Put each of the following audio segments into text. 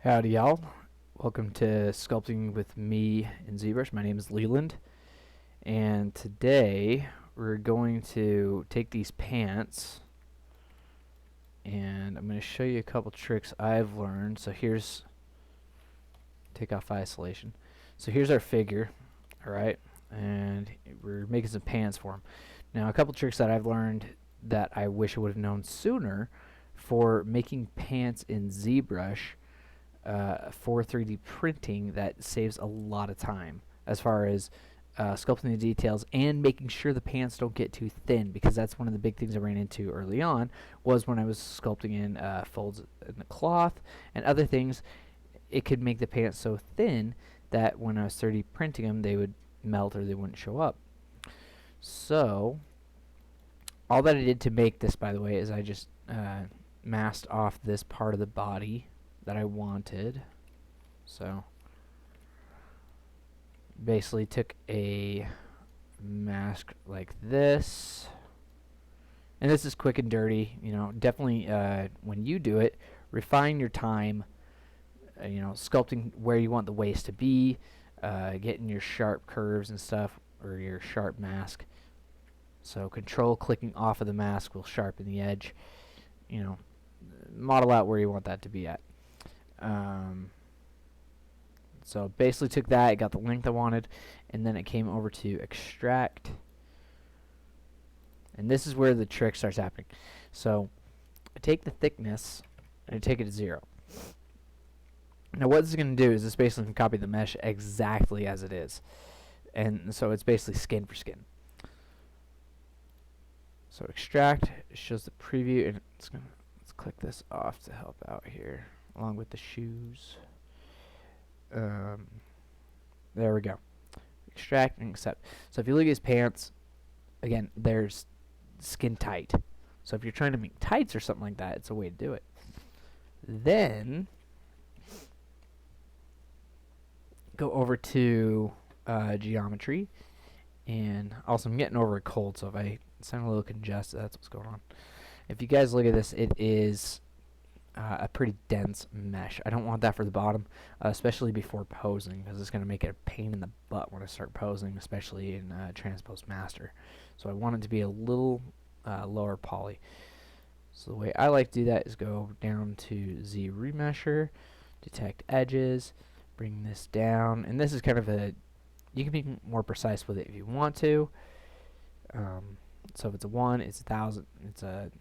Howdy y'all, welcome to Sculpting with me in ZBrush. My name is Leland, and today we're going to take these pants and I'm going to show you a couple tricks I've learned. So here's, take off isolation. So here's our figure, alright, and we're making some pants for him. Now a couple tricks that I've learned that I wish I would have known sooner for making pants in ZBrush for 3D printing that saves a lot of time as far as sculpting the details and making sure the pants don't get too thin, because that's one of the big things I ran into early on was when I was sculpting in folds in the cloth and other things. It could make the pants so thin that when I was 3D printing them they would melt or they wouldn't show up. So all that I did to make this, by the way, is I just masked off this part of the body that I wanted. So basically took a mask like this, and this is quick and dirty, you know. Definitely when you do it, refine your time, you know, sculpting where you want the waist to be, getting your sharp curves and stuff, or your sharp mask. So control clicking off of the mask will sharpen the edge, you know, model out where you want that to be at. So basically took that, it got the length I wanted, and then it came over to extract, and this is where the trick starts happening. So I take the thickness and I take it to 0. Now what this is going to do is this basically can copy the mesh exactly as it is, and so it's basically skin for skin. So extract, it shows the preview, and it's gonna, let's click this off to help out here along with the shoes. There we go. Extract and accept. So if you look at his pants, again, there's skin tight. So if you're trying to make tights or something like that, it's a way to do it. Then go over to geometry, and also I'm getting over a cold, so if I sound a little congested, that's what's going on. If you guys look at this, it is a pretty dense mesh. I don't want that for the bottom, especially before posing, because it's going to make it a pain in the butt when I start posing, especially in Transpose Master. So I want it to be a little lower poly. So the way I like to do that is go down to Z Remesher, detect edges, bring this down, and this is kind of a, you can be more precise with it if you want to. So if it's a 1, it's 1,000, it's a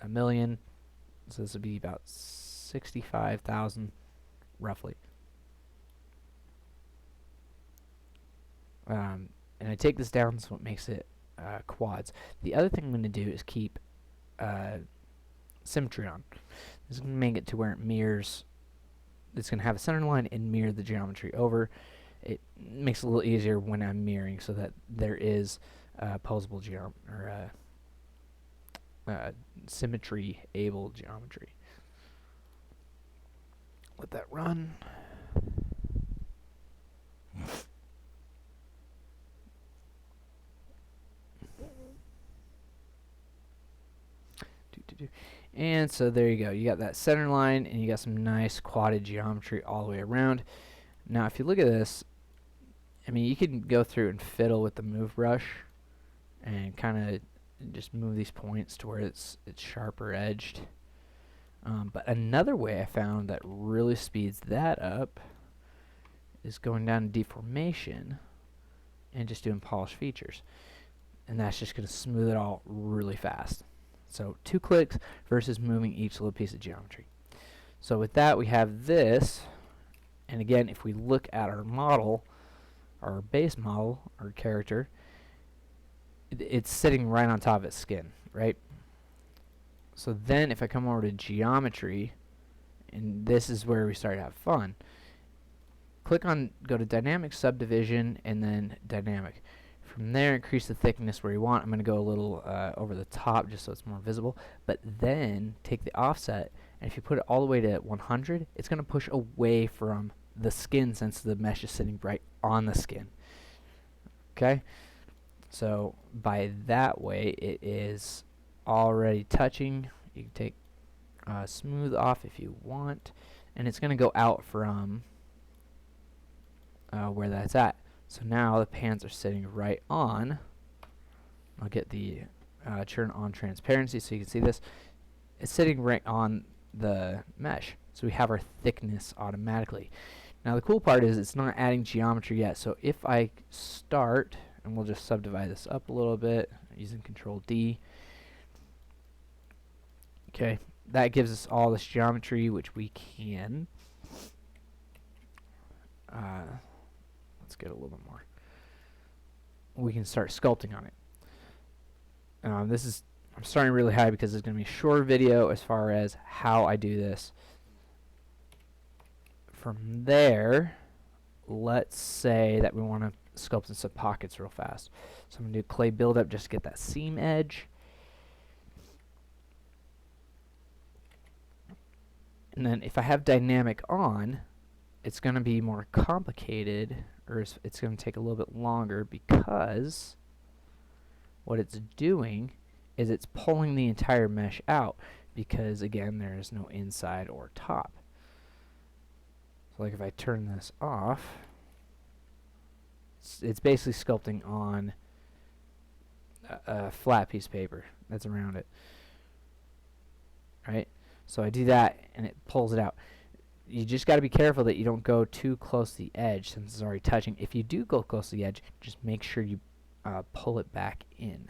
million. So this would be about 65,000 roughly. And I take this down so it makes it quads. The other thing I'm going to do is keep symmetry on. This is going to make it to where it mirrors, it's going to have a center line and mirror the geometry over. It makes it a little easier when I'm mirroring, so that there is posable symmetry able geometry. Let that run. And so there you go. You got that center line, and you got some nice quadded geometry all the way around. Now if you look at this, I mean, you can go through and fiddle with the move brush and kind of just move these points to where it's sharper edged. But another way I found that really speeds that up is going down to deformation and just doing polish features, and that's just going to smooth it all really fast. So 2 clicks versus moving each little piece of geometry. So with that, we have this, and again, if we look at our model, our base model, our character, it's sitting right on top of its skin, right? So then if I come over to geometry, and this is where we start to have fun, click on, go to dynamic subdivision and then dynamic. From there, increase the thickness where you want. I'm going to go a little over the top just so it's more visible, but then take the offset, and if you put it all the way to 100, it's going to push away from the skin since the mesh is sitting right on the skin. Okay? So by that way, it is already touching. You can take smooth off if you want, and it's going to go out from where that's at. So now the pans are sitting right on. I'll get the turn on transparency so you can see this. It's sitting right on the mesh, so we have our thickness automatically. Now the cool part is it's not adding geometry yet, so if I start, and we'll just subdivide this up a little bit using Control D. Okay, that gives us all this geometry, which we can let's get a little bit more. We can start sculpting on it. I'm starting really high because it's going to be a short video as far as how I do this. From there, let's say that we want to sculpt in some pockets real fast. So I'm going to do clay buildup just to get that seam edge. And then if I have dynamic on, it's going to be more complicated, or it's going to take a little bit longer, because what it's doing is it's pulling the entire mesh out, because again there is no inside or top. So like if I turn this off, it's basically sculpting on a flat piece of paper that's around it, right? So I do that and it pulls it out. You just got to be careful that you don't go too close to the edge since it's already touching. If you do go close to the edge, just make sure you pull it back in.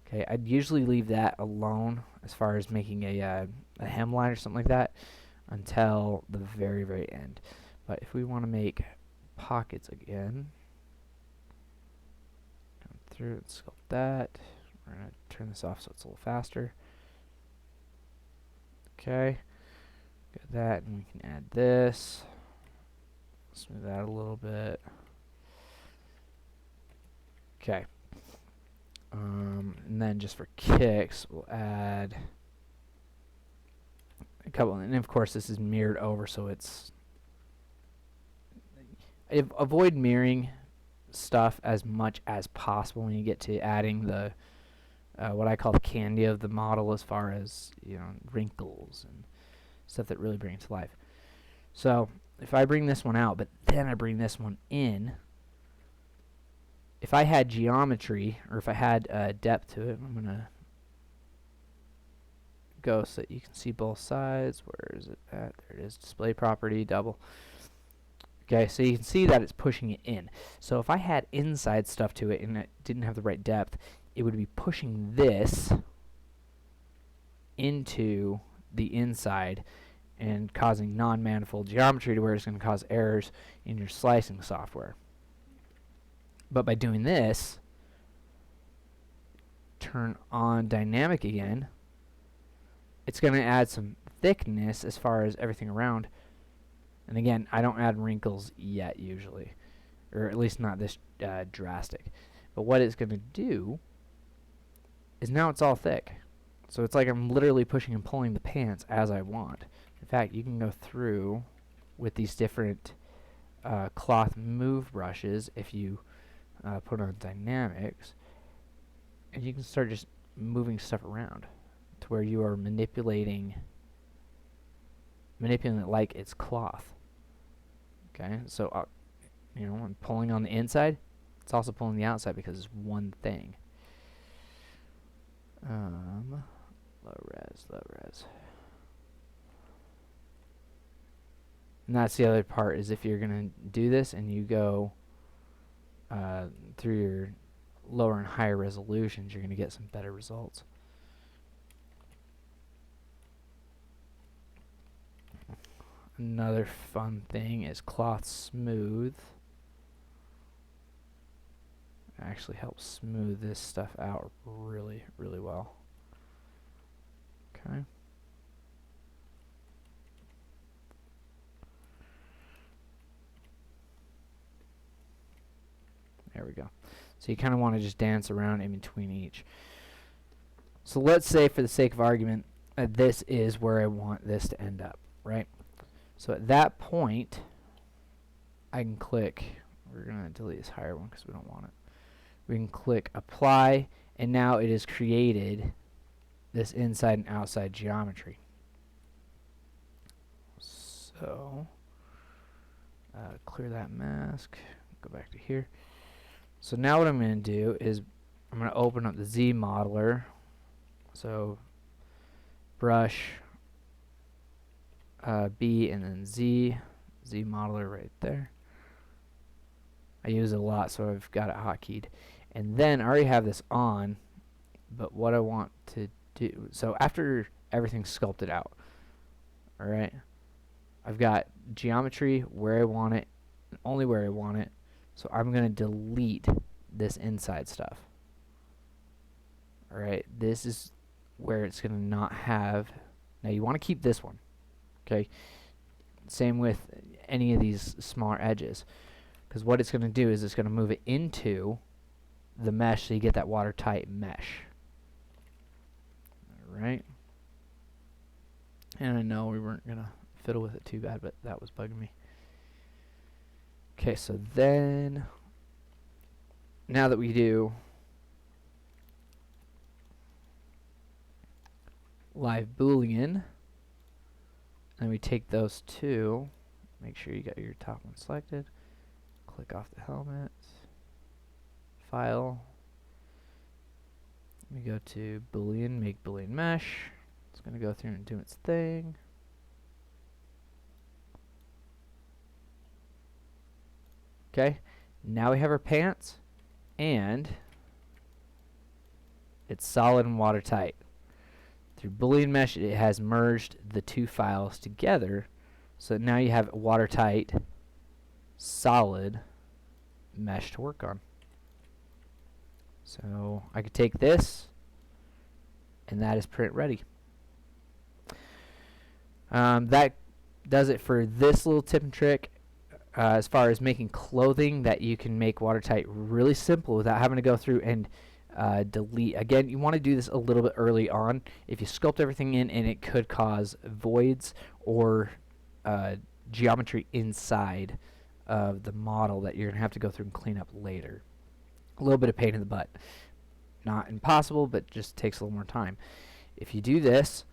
Okay, I'd usually leave that alone as far as making a hemline or something like that until the very, very end. But if we want to make pockets again, come through and sculpt that. We're going to turn this off so it's a little faster. Okay, got that, and we can add this. Smooth that a little bit. Okay. And then just for kicks, we'll add a couple, and of course this is mirrored over, so it's avoid mirroring stuff as much as possible when you get to adding the what I call the candy of the model, as far as, you know, wrinkles and stuff that really bring it to life. So if I bring this one out, but then I bring this one in, if I had geometry, or if I had depth to it, I'm going to go so that you can see both sides. Where is it at? There it is. Display property, double. Okay, so you can see that it's pushing it in. So if I had inside stuff to it and it didn't have the right depth, it would be pushing this into the inside and causing non-manifold geometry, to where it's going to cause errors in your slicing software. But by doing this, turn on dynamic again, it's going to add some thickness as far as everything around. And again, I don't add wrinkles yet usually, or at least not this drastic. But what it's going to do is now it's all thick. So it's like I'm literally pushing and pulling the pants as I want. In fact, you can go through with these different cloth move brushes if you put on dynamics, and you can start just moving stuff around to where you are manipulating it like it's cloth. Okay, so you know, I'm pulling on the inside, it's also pulling the outside because it's one thing. Low res. And that's the other part, is if you're gonna do this and you go through your lower and higher resolutions, you're going to get some better results. Another fun thing is cloth smooth. It actually helps smooth this stuff out really, really well. Okay. There we go. So you kind of want to just dance around in between each. So let's say, for the sake of argument, this is where I want this to end up, right? So at that point, I can click, we're going to delete this higher one because we don't want it. We can click apply, and now it has created this inside and outside geometry. So clear that mask, go back to here. So now what I'm going to do is I'm going to open up the Z modeler. So brush, B, and then Z modeler right there. I use it a lot, so I've got it hotkeyed. And then I already have this on, but what I want to do, so after everything's sculpted out, alright, I've got geometry where I want it, and only where I want it, so I'm going to delete this inside stuff. Alright, this is where it's going to not have, now you want to keep this one, okay, same with any of these smaller edges, because what it's going to do is it's going to move it into the mesh so you get that watertight mesh. Alright, and I know we weren't going to fiddle with it too bad, but that was bugging me. Okay, so then now that we do live boolean, and we take those two, make sure you got your top one selected, click off the helmet, file, we go to boolean, make boolean mesh. It's going to go through and do its thing. Okay, now we have our pants, and it's solid and watertight. Through boolean mesh, it has merged the two files together, so now you have a watertight, solid mesh to work on. So I could take this, and that is print ready. That does it for this little tip and trick. As far as making clothing that you can make watertight really simple without having to go through and delete. Again, you want to do this a little bit early on. If you sculpt everything in, and it could cause voids or geometry inside of the model that you're going to have to go through and clean up later. A little bit of pain in the butt. Not impossible, but just takes a little more time. If you do this,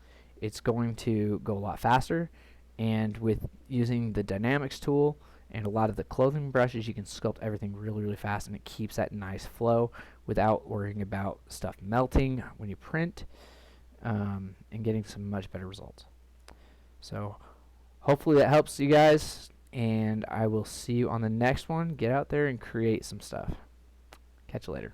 it's going to go a lot faster, and with using the dynamics tool and a lot of the clothing brushes, you can sculpt everything really, really fast, and it keeps that nice flow without worrying about stuff melting when you print, and getting some much better results. So hopefully that helps you guys, and I will see you on the next one. Get out there and create some stuff. Catch you later.